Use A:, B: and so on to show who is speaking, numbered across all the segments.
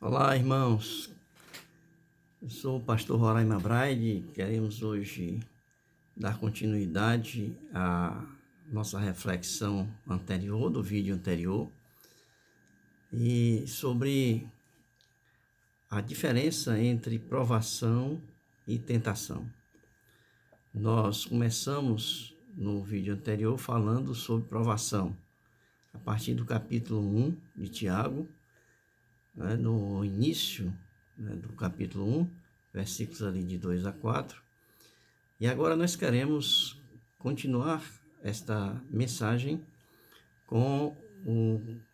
A: Olá, irmãos. Eu sou o pastor Roraima Braide. Queremos hoje dar continuidade à nossa reflexão anterior, do vídeo anterior, e sobre a diferença entre provação e tentação. Nós começamos no vídeo anterior falando sobre provação, a partir do capítulo 1 de Tiago, no início do capítulo 1, versículos ali de 2 a 4. E agora nós queremos continuar esta mensagem com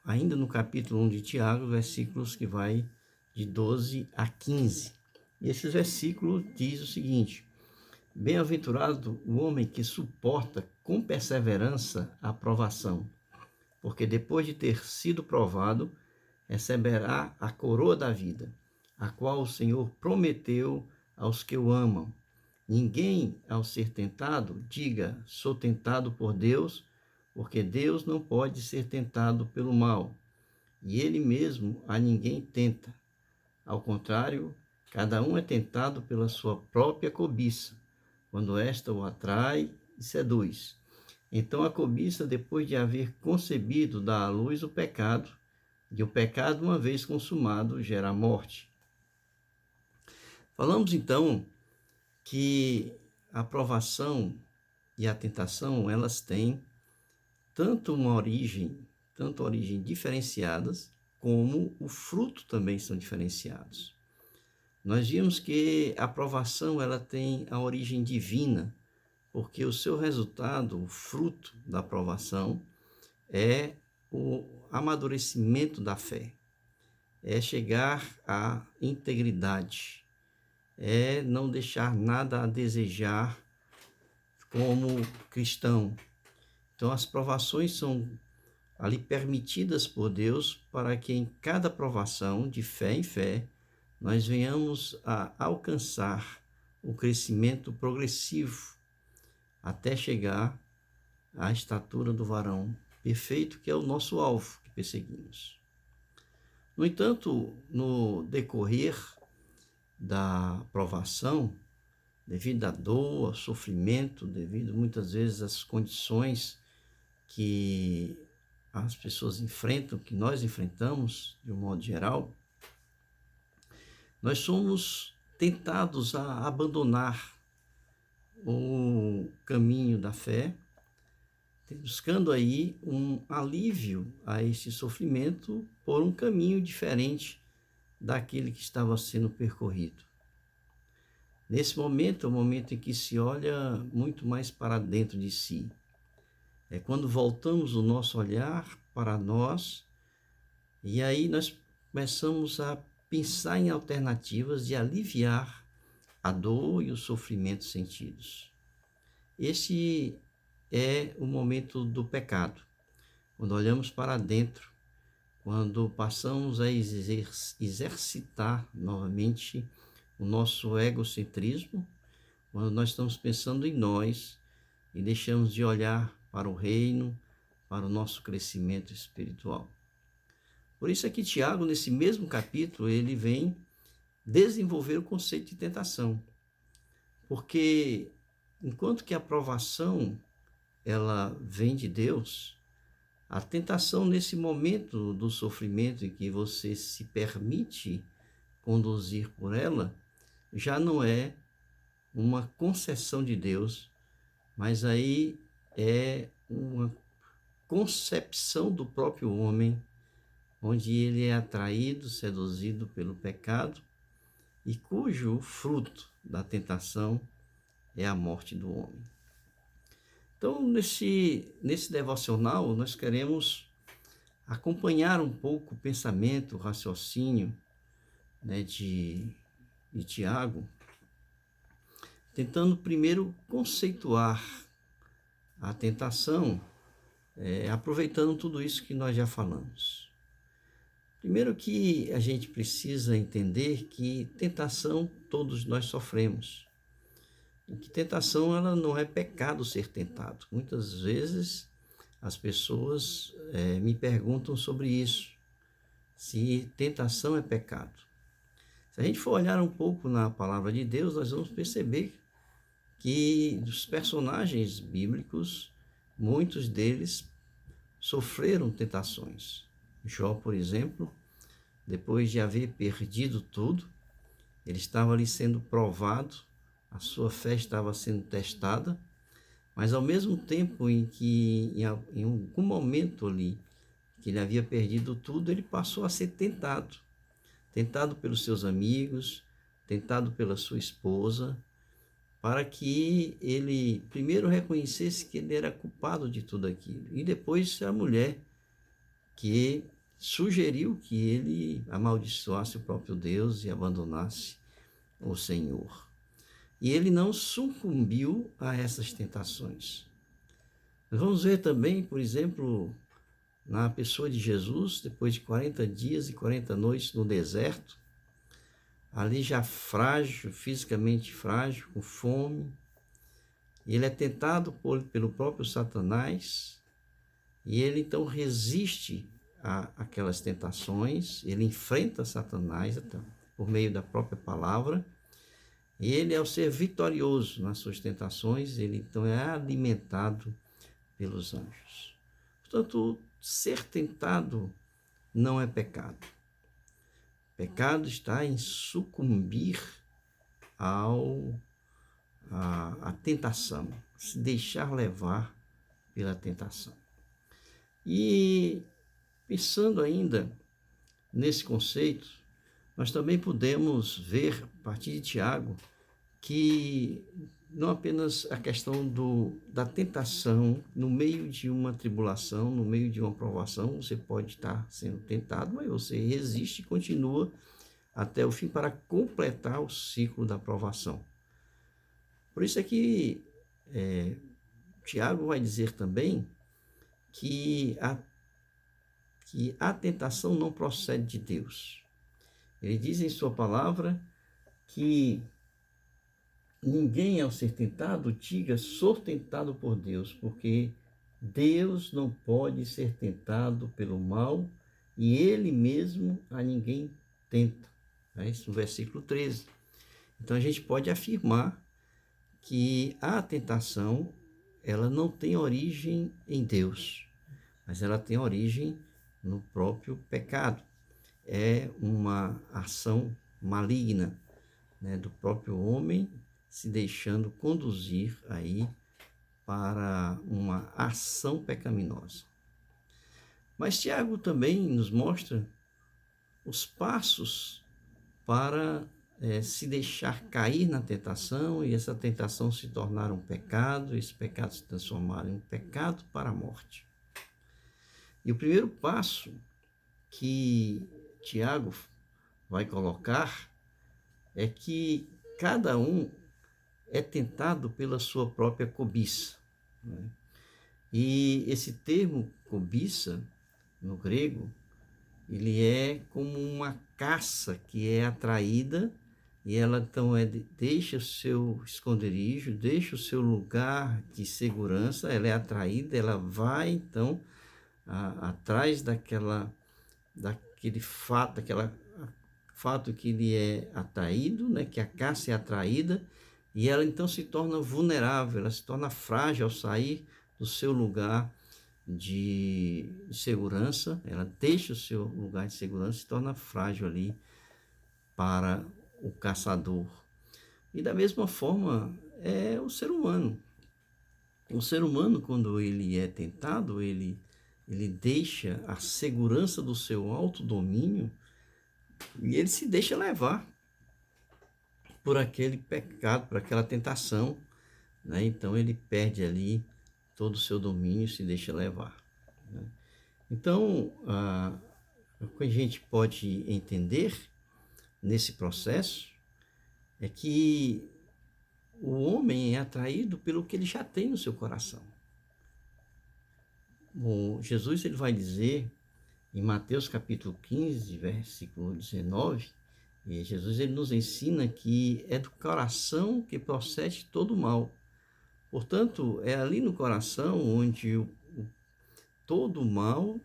A: ainda no capítulo 1 de Tiago, versículos que vai de 12 a 15. E esses versículos diz o seguinte: Bem-aventurado o homem que suporta com perseverança a provação, porque depois de ter sido provado, receberá a coroa da vida, a qual o Senhor prometeu aos que o amam. Ninguém, ao ser tentado, diga: sou tentado por Deus, porque Deus não pode ser tentado pelo mal, e ele mesmo a ninguém tenta. Ao contrário, cada um é tentado pela sua própria cobiça, quando esta o atrai e seduz. Então a cobiça, depois de haver concebido, dá à luz o pecado, e o pecado, uma vez consumado, gera a morte. Falamos então que a provação e a tentação, elas têm tanto origem diferenciadas, como o fruto também são diferenciados. Nós vimos que a provação, ela tem a origem divina, porque o seu resultado, o fruto da provação, é o amadurecimento da fé, é chegar à integridade, é não deixar nada a desejar como cristão. Então as provações são ali permitidas por Deus para que em cada provação, de fé em fé, nós venhamos a alcançar o crescimento progressivo até chegar à estatura do varão perfeito, que é o nosso alvo que perseguimos. No entanto, no decorrer da provação, devido à dor, ao sofrimento, devido muitas vezes às condições que as pessoas enfrentam, que nós enfrentamos de um modo geral, nós somos tentados a abandonar o caminho da fé, buscando aí um alívio a esse sofrimento por um caminho diferente daquele que estava sendo percorrido. Nesse momento é o momento em que se olha muito mais para dentro de si. É quando voltamos o nosso olhar para nós, e aí nós começamos a pensar em alternativas de aliviar a dor e os sofrimentos sentidos. Esse é o momento do pecado, quando olhamos para dentro, quando passamos a exercitar novamente o nosso egocentrismo, quando nós estamos pensando em nós e deixamos de olhar para o reino, para o nosso crescimento espiritual. Por isso é que Tiago, nesse mesmo capítulo, ele vem desenvolver o conceito de tentação. Porque enquanto que a provação ela vem de Deus, a tentação nesse momento do sofrimento em que você se permite conduzir por ela, já não é uma concessão de Deus, mas aí é uma concepção do próprio homem, onde ele é atraído, seduzido pelo pecado, e cujo fruto da tentação é a morte do homem. Então, nesse devocional, nós queremos acompanhar um pouco o pensamento, o raciocínio de Tiago, tentando primeiro conceituar a tentação, aproveitando tudo isso que nós já falamos. Primeiro que a gente precisa entender que tentação todos nós sofremos. E que tentação, ela não é pecado ser tentado. Muitas vezes as pessoas me perguntam sobre isso. se tentação é pecado. Se a gente for olhar um pouco na palavra de Deus, nós vamos perceber que dos personagens bíblicos, muitos deles sofreram tentações. Jó, por exemplo, depois de haver perdido tudo, ele estava ali sendo provado, a sua fé estava sendo testada, mas ao mesmo tempo em que, em algum momento ali, que ele havia perdido tudo, ele passou a ser tentado. Tentado pelos seus amigos, tentado pela sua esposa, para que ele primeiro reconhecesse que ele era culpado de tudo aquilo. E depois a mulher que sugeriu que ele amaldiçoasse o próprio Deus e abandonasse o Senhor. E ele não sucumbiu a essas tentações. Nós vamos ver também, por exemplo, na pessoa de Jesus, depois de 40 dias e 40 noites no deserto, ali já frágil, fisicamente frágil, com fome, ele é tentado pelo próprio Satanás, e ele então resiste àquelas tentações, ele enfrenta Satanás por meio da própria palavra, e ele, ao ser vitorioso nas suas tentações, ele então é alimentado pelos anjos. Portanto, ser tentado não é pecado. Pecado está em sucumbir à tentação, se deixar levar pela tentação. E pensando ainda nesse conceito, nós também podemos ver, a partir de Tiago, que não apenas a questão da tentação, no meio de uma tribulação, no meio de uma provação, você pode estar sendo tentado, mas você resiste e continua até o fim para completar o ciclo da provação. Por isso é que Tiago vai dizer também que a tentação não procede de Deus. Ele diz em sua palavra que ninguém, ao ser tentado, diga, sou tentado por Deus, porque Deus não pode ser tentado pelo mal e ele mesmo a ninguém tenta. É isso no versículo 13. Então a gente pode afirmar que a tentação, ela não tem origem em Deus, mas ela tem origem no próprio pecado. É uma ação maligna, né, do próprio homem se deixando conduzir aí para uma ação pecaminosa. Mas Tiago também nos mostra os passos para se deixar cair na tentação e essa tentação se tornar um pecado, esse pecado se transformar em um pecado para a morte. E o primeiro passo que Tiago vai colocar é que cada um é tentado pela sua própria cobiça, né? E esse termo cobiça, no grego, ele é como uma caça que é atraída e ela então deixa o seu esconderijo, deixa o seu lugar de segurança, ela é atraída, ela vai então atrás daquele fato que ele é atraído, né, que a caça é atraída, e ela então se torna vulnerável, ela se torna frágil ao sair do seu lugar de segurança, ela deixa o seu lugar de segurança e se torna frágil ali para o caçador. E da mesma forma é o ser humano. O ser humano, quando ele é tentado, ele deixa a segurança do seu autodomínio e ele se deixa levar por aquele pecado, por aquela tentação, né? Então ele perde ali todo o seu domínio e se deixa levar, né? Então, o que a gente pode entender nesse processo é que o homem é atraído pelo que ele já tem no seu coração. Jesus ele vai dizer em Mateus capítulo 15, versículo 19, e Jesus ele nos ensina que é do coração que procede todo o mal. Portanto, é ali no coração onde todo o mal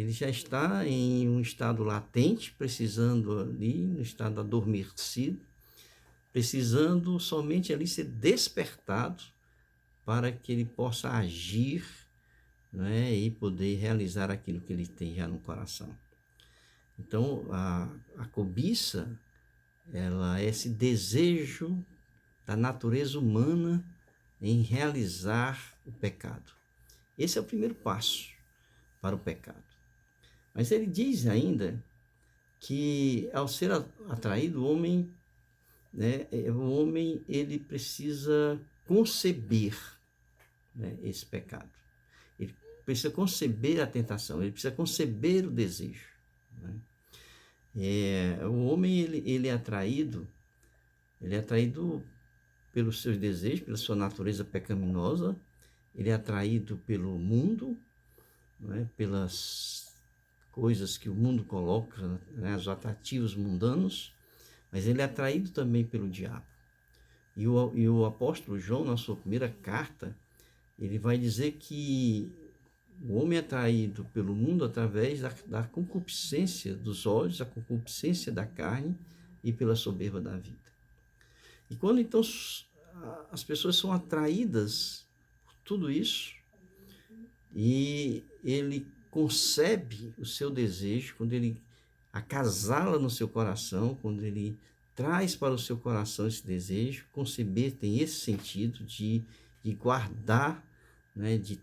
A: ele já está em um estado latente, precisando ali, no estado adormecido, precisando somente ali ser despertado para que ele possa agir, né, e poder realizar aquilo que ele tem já no coração. Então, a cobiça, ela é esse desejo da natureza humana em realizar o pecado. Esse é o primeiro passo para o pecado. Mas ele diz ainda que ao ser atraído, o homem, né, ele precisa conceber, né, esse pecado. Ele precisa conceber a tentação, ele precisa conceber o desejo, né? O homem ele é atraído pelos seus desejos, pela sua natureza pecaminosa, ele é atraído pelo mundo, né, pelas coisas que o mundo coloca, né, os atrativos mundanos, mas ele é atraído também pelo diabo. E o apóstolo João, na sua primeira carta, ele vai dizer que o homem é atraído pelo mundo através da concupiscência dos olhos, a concupiscência da carne e pela soberba da vida. E quando então as pessoas são atraídas por tudo isso, e ele concebe o seu desejo, quando ele acasala no seu coração, quando ele traz para o seu coração esse desejo, conceber tem esse sentido de guardar, né, de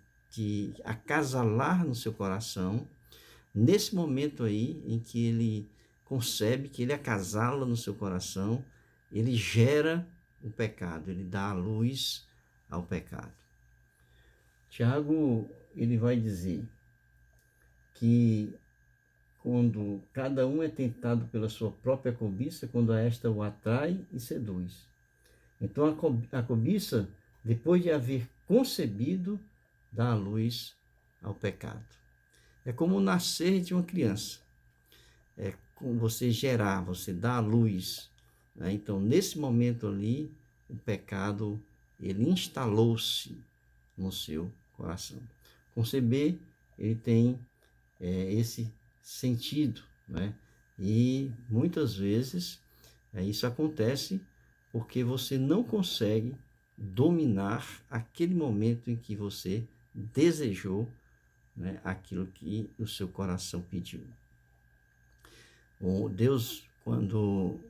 A: acasalar no seu coração. Nesse momento aí em que ele concebe, que ele acasala no seu coração, ele gera o pecado, ele dá a luz ao pecado. Tiago, ele vai dizer que quando cada um é tentado pela sua própria cobiça, quando esta o atrai e seduz. Então a cobiça, depois de haver concebido, dá a luz ao pecado. É como o nascer de uma criança. É como você gerar, você dá a luz, né? Então, nesse momento ali, o pecado, ele instalou-se no seu coração. Conceber, ele tem esse sentido, né? E muitas vezes isso acontece porque você não consegue dominar aquele momento em que você desejou, né, aquilo que o seu coração pediu. Deus, quando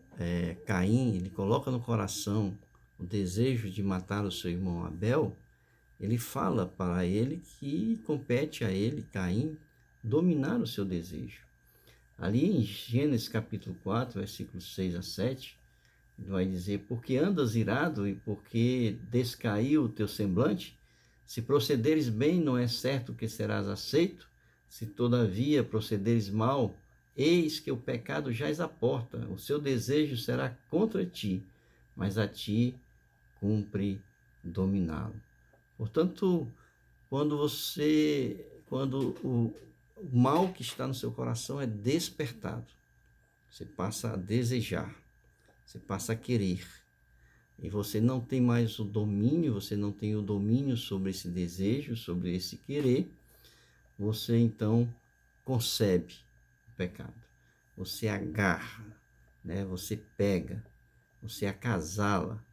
A: Caim, ele coloca no coração o desejo de matar o seu irmão Abel, ele fala para ele que compete a ele, Caim, dominar o seu desejo. Ali em Gênesis capítulo 4, versículos 6 a 7, ele vai dizer: porque andas irado e porque descaiu o teu semblante? Se procederes bem, não é certo que serás aceito? Se todavia procederes mal, eis que o pecado jaz à porta, o seu desejo será contra ti, mas a ti cumpre dominá-lo. Portanto, quando o mal que está no seu coração é despertado, você passa a desejar, você passa a querer, e você não tem mais o domínio, você não tem o domínio sobre esse desejo, sobre esse querer, você então concebe o pecado, você agarra, né? Você pega, você acasala,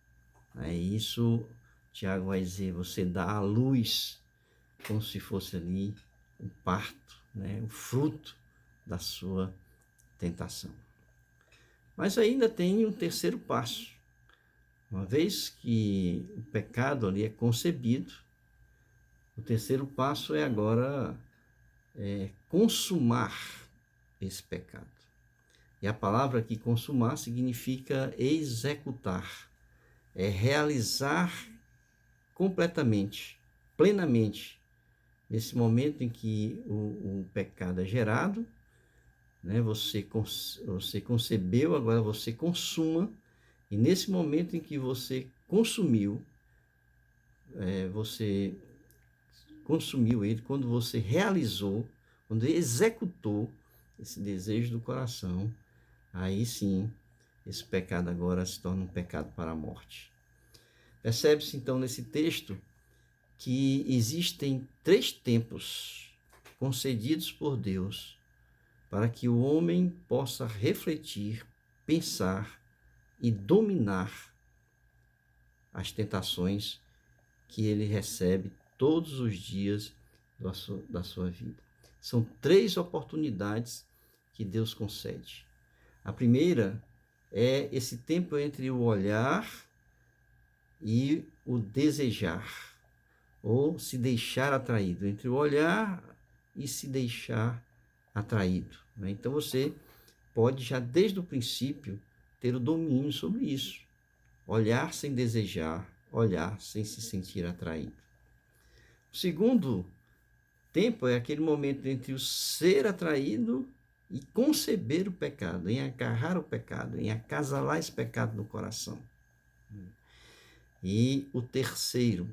A: né? Isso, Tiago vai dizer, você dá a luz, como se fosse ali um parto, né? O fruto da sua tentação. Mas ainda tem um terceiro passo. Uma vez que o pecado ali é concebido, o terceiro passo é agora consumar esse pecado. E a palavra aqui consumar significa executar, é realizar completamente, plenamente, nesse momento em que o pecado é gerado, né? Você concebeu, agora você consuma, e nesse momento em que você consumiu, você consumiu ele, quando você realizou, quando executou esse desejo do coração, aí sim, esse pecado agora se torna um pecado para a morte. Percebe-se então nesse texto que existem 3 tempos concedidos por Deus para que o homem possa refletir, pensar e dominar as tentações que ele recebe todos os dias da sua vida. São 3 oportunidades que Deus concede. A primeira é esse tempo entre o olhar e o desejar, ou se deixar atraído, entre o olhar e se deixar atraído. Então você pode já desde o princípio ter o domínio sobre isso. Olhar sem desejar, olhar sem se sentir atraído. O segundo tempo é aquele momento entre o ser atraído e conceber o pecado, em agarrar o pecado, em acasalar esse pecado no coração. E o terceiro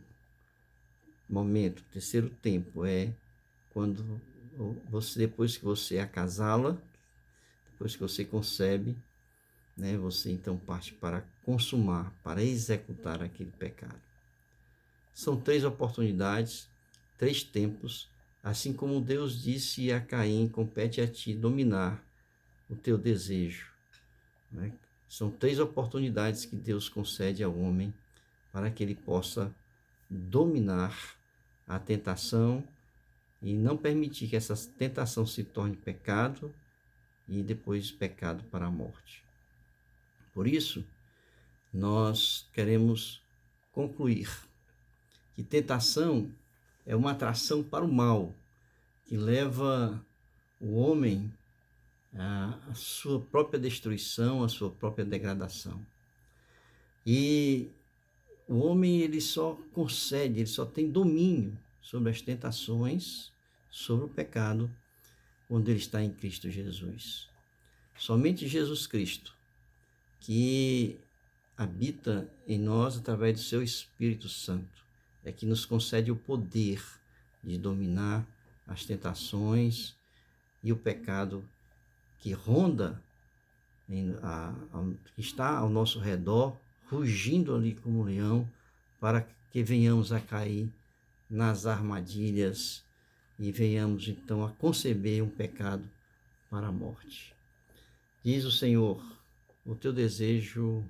A: momento, o terceiro tempo é quando você, depois que você acasala, depois que você concebe, você então parte para consumar, para executar aquele pecado. São 3 oportunidades, 3 tempos, assim como Deus disse a Caim, compete a ti dominar o teu desejo. São 3 oportunidades que Deus concede ao homem para que ele possa dominar a tentação e não permitir que essa tentação se torne pecado e depois pecado para a morte. Por isso, nós queremos concluir que tentação é uma atração para o mal, que leva o homem à sua própria destruição, à sua própria degradação. E o homem ele só concede, ele só tem domínio sobre as tentações, sobre o pecado, quando ele está em Cristo Jesus. Somente Jesus Cristo, que habita em nós através do seu Espírito Santo, é que nos concede o poder de dominar as tentações e o pecado que ronda, que está ao nosso redor, rugindo ali como um leão, para que venhamos a cair nas armadilhas e venhamos então a conceber um pecado para a morte. Diz o Senhor, o teu desejo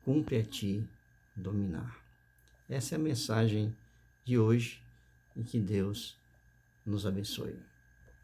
A: cumpre a ti dominar. Essa é a mensagem de hoje e que Deus nos abençoe.